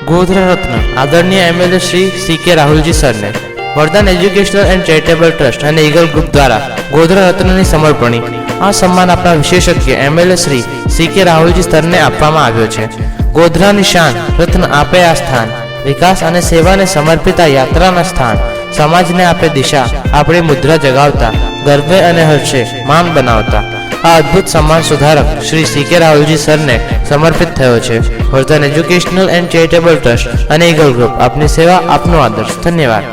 ગોધરા રત્ન આદરણીય એમએલએ શ્રી સી.કે. રાહુલજી સરને વરદાન એજ્યુકેશનલ એન્ડ ચેરિટેબલ ટ્રસ્ટ અને ઈગલ ગ્રુપ દ્વારા ગોધરા રત્નની સમર્પણી. આ સન્માન આપણા વિશેષજ્ઞ એમએલએ શ્રી સી.કે. રાહુલજી સરને આપવામાં આવ્યો છે. ગોધરાની શાન રત્ન આપે આ સ્થાન, વિકાસ અને સેવાને સમર્પિત આ યાત્રાના સ્થાન, સમાજને આપે દિશા, આપણી મુદ્રા જગાવતા, ગર્વે અને હર્ષે માન બનાવતા. આ અદ્ભુત સન્માન સુધારક શ્રી સી.કે. રાહુલજી સરને સમર્પિત થયો છે. વર્ધન એજ્યુકેશનલ એન્ડ ચેરિટેબલ ટ્રસ્ટ અને ઈગલ ગ્રુપ. આપની સેવા, આપનો આદર્શ. ધન્યવાદ.